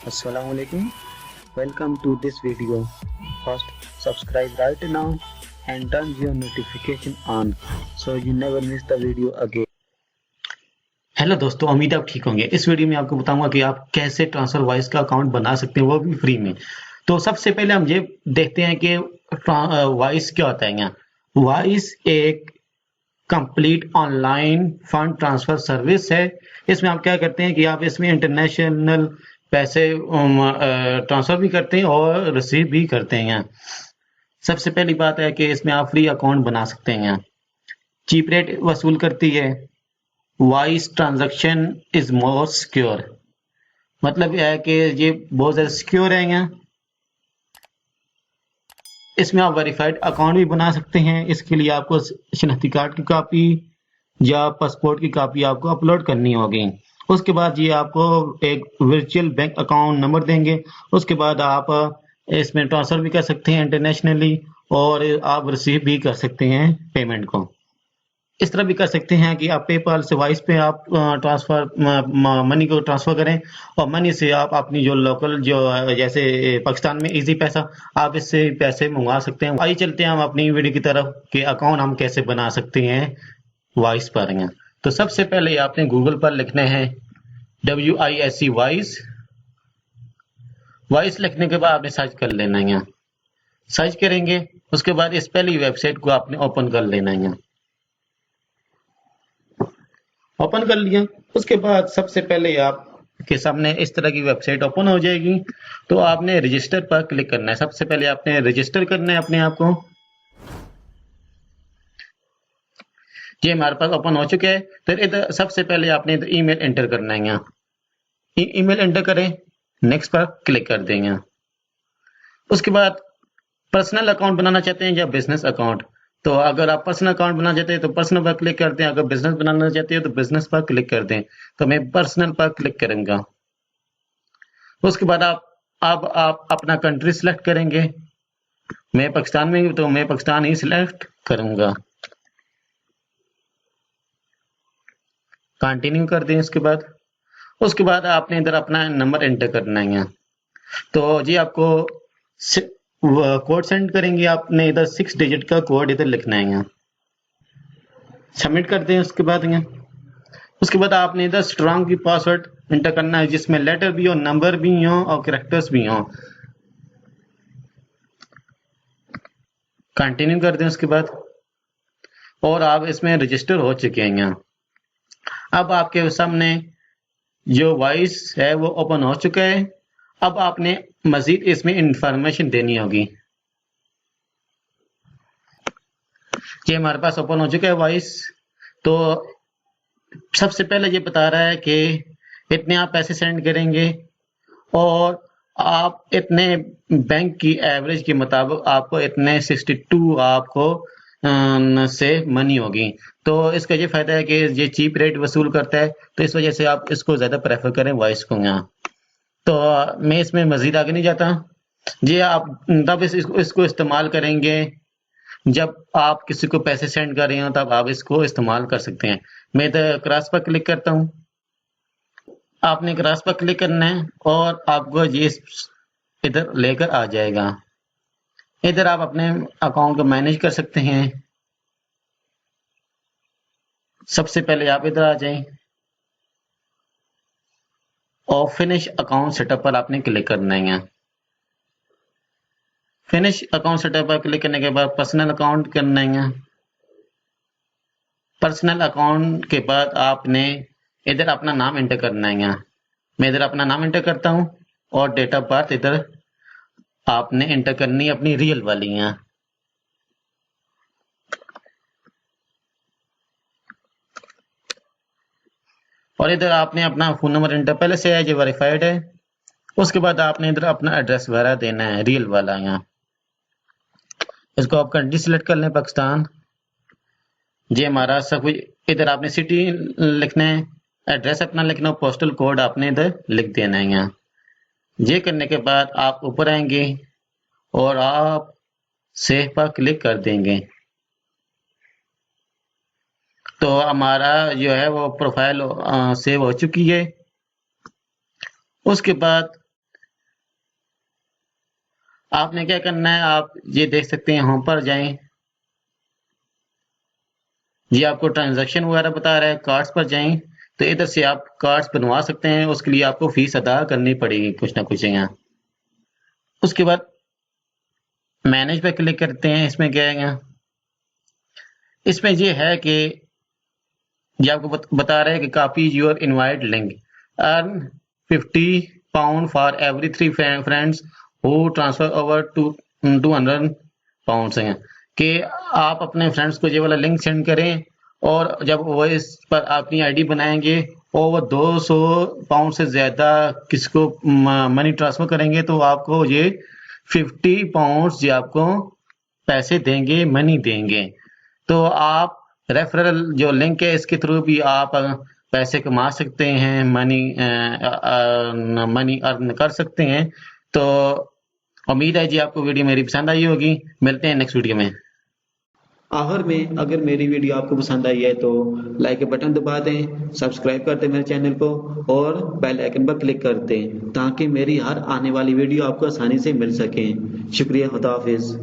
Assalamualaikum. Welcome to this video. First, subscribe right now and turn your notification on so you never miss the video again. Hello दोस्तों, उम्मीद है आप ठीक होंगे। इस video में आपको बताऊंगा कि आप कैसे ट्रांसफर वॉइस का अकाउंट बना सकते हैं, वो भी फ्री में। तो सबसे पहले हम ये देखते हैं कि वॉइस क्या होता है। यहाँ वॉइस एक complete online fund transfer service है। इसमें आप क्या करते हैं कि आप इसमें इंटरनेशनल पैसे ट्रांसफर भी करते हैं और रिसीव भी करते हैं। यहाँ सबसे पहली बात है कि इसमें आप फ्री अकाउंट बना सकते हैं। यहाँ चीप रेट वसूल करती है। Voice transaction is more secure, मतलब यह है कि ये बहुत ज़्यादा सिक्योर है। यहाँ इसमें आप वेरीफाइड अकाउंट भी बना सकते हैं। इसके लिए आपको शनाख्ती कार्ड की कॉपी या पासपोर्ट की कॉपी आपको अपलोड करनी होगी। उसके बाद ये आपको एक वर्चुअल बैंक अकाउंट नंबर देंगे। उसके बाद आप इसमें ट्रांसफर भी कर सकते हैं इंटरनेशनली, और आप रिसीव भी कर सकते हैं पेमेंट को। इस तरह भी कर सकते हैं कि आप पेपाल से वॉइस पे आप मनी को ट्रांसफर करें, और मनी से आप अपनी जो लोकल जो जैसे पाकिस्तान में इजी पैसा, आप इससे पैसे मंगवा सकते हैं। आइए चलते हैं हम अपनी वीडियो की तरफ कि अकाउंट हम कैसे बना सकते हैं वॉइस पर। यहाँ तो सबसे पहले आपने गूगल पर लिखना है WISE वॉइस। वॉइस लिखने के बाद आपने सर्च कर लेना है। यहाँ सर्च करेंगे, उसके बाद इस पहली वेबसाइट को आपने ओपन कर लेना है। यहाँ ओपन कर लिया, उसके बाद सबसे पहले आप के सामने इस तरह की वेबसाइट ओपन हो जाएगी। तो आपने रजिस्टर पर क्लिक करना है। सबसे पहले आपने रजिस्टर करना है अपने आप को। ये हमारे पास ओपन हो चुके हैं। तो इधर सबसे पहले आपने इधर ईमेल एंटर करना है। यहाँ ईमेल एंटर करें, नेक्स्ट पर क्लिक कर देंगे। उसके बाद पर्सनल अकाउंट बनाना चाहते हैं या बिजनेस अकाउंट, तो अगर आप पर्सनल अकाउंट बनाना चाहते हैं तो पर्सनल पर क्लिक कर दें। अगर बिजनेस बनाना चाहते हैं तो बिजनेस पर क्लिक कर दें। तो मैं पर्सनल पर क्लिक करूंगा। उसके बाद आप अपना कंट्री सिलेक्ट करेंगे। मैं पाकिस्तान में हूं तो मैं पाकिस्तान ही सिलेक्ट करूंगा। कंटिन्यू कर दें। उसके बाद आपने इधर अपना नंबर एंटर करना है। यहाँ तो जी आपको कोड सेंड करेंगे। आपने इधर 6 डिजिट का कोड इधर लिखना है। यहाँ सबमिट कर दें। उसके बाद आपने इधर स्ट्रांग की पासवर्ड एंटर करना है, जिसमें लेटर भी हो, नंबर भी हो और कैरेक्टर्स भी हो। कंटिन्यू कर दें। उसके बाद और आप इसमें रजिस्टर हो चुके हैं। यहाँ अब आपके सामने जो वॉइस है वो ओपन हो चुका है। अब आपने मजीद इसमें इंफॉर्मेशन देनी होगी। ये हमारे पास ओपन हो चुका है वॉइस। तो सबसे पहले ये बता रहा है कि इतने आप पैसे सेंड करेंगे और आप इतने बैंक की एवरेज के मुताबिक आपको इतने 62 आपको से मनी होगी। तो इसका ये फायदा है कि ये चीप रेट वसूल करता है, तो इस वजह से आप इसको ज्यादा प्रेफर करें वॉइस को। यहाँ तो मैं इसमें मजीद आगे नहीं जाता। जी आप तब इसको इस्तेमाल करेंगे जब आप किसी को पैसे सेंड कर रहे हो, तब आप इसको इस्तेमाल कर सकते हैं। मैं इधर क्रॉस पर क्लिक करता हूँ। आपने क्रॉस पर क्लिक करना है और आपको ये इधर लेकर आ जाएगा। इधर आप अपने अकाउंट को मैनेज कर सकते हैं। सबसे पहले आप इधर आ जाएं और फिनिश अकाउंट सेटअप पर आपने क्लिक करना है। यहाँ फिनिश अकाउंट सेटअप पर क्लिक करने के बाद पर्सनल अकाउंट करना है। यहाँ पर्सनल अकाउंट के बाद आपने इधर अपना नाम एंटर करना है। यहाँ मैं इधर अपना नाम एंटर करता हूँ और डेट ऑफ बर्थ इधर आपने एंटर करनी है अपनी रियल वाली। यहाँ और इधर आपने अपना फोन नंबर एंटर पहले से है, जो वेरीफाइड है। उसके बाद आपने इधर अपना एड्रेस वगैरह देना है, रियल वाला। यहाँ इसको आप कंट्री सिलेक्ट कर लें, पाकिस्तान। ये हमारा सब कुछ। इधर आपने सिटी लिखना है, एड्रेस अपना लिखना है, पोस्टल कोड आपने इधर लिख देना है। यहाँ ये करने के बाद आप ऊपर आएंगे और आप सेव पर क्लिक कर देंगे। तो हमारा जो है वो प्रोफाइल सेव हो चुकी है। उसके बाद आपने क्या करना है, आप ये देख सकते हैं, होम पर जाएं, ये आपको ट्रांजैक्शन वगैरह बता रहा है, कार्ड्स पर जाएं, तो इधर से आप कार्ड्स बनवा सकते हैं। उसके लिए आपको फीस अदा करनी पड़ेगी कुछ ना कुछ यहाँ। उसके बाद मैनेज पे क्लिक करते हैं। इसमें क्या है, इसमें ये है कि ये आपको बता रहा है कि copy your invite link, earn £50 for every 3 friends who transfer over to 200 pounds हैं, कि आप अपने फ्रेंड्स को ये वाला लिंक सेंड करें, और जब वो इस पर अपनी आईडी बनाएंगे और वो 200 पाउंड से ज्यादा किसको मनी ट्रांसफर करेंगे, तो आपको ये 50 पाउंड्स ये आपको पैसे देंगे, मनी देंगे। तो आप रेफरल जो लिंक है इसके थ्रू भी आप पैसे कमा सकते हैं, मनी अर्न कर सकते हैं। तो उम्मीद है जी आपको वीडियो मेरी पसंद आई होगी। मिलते हैं नेक्स्ट वीडियो में। आखिर में अगर मेरी वीडियो आपको पसंद आई है तो लाइक के बटन दबा दें, सब्सक्राइब कर दें मेरे चैनल को और बेल आइकन पर क्लिक कर दें ताकि मेरी हर आने वाली वीडियो आपको आसानी से मिल सके। शुक्रिया, खुदा हाफिज।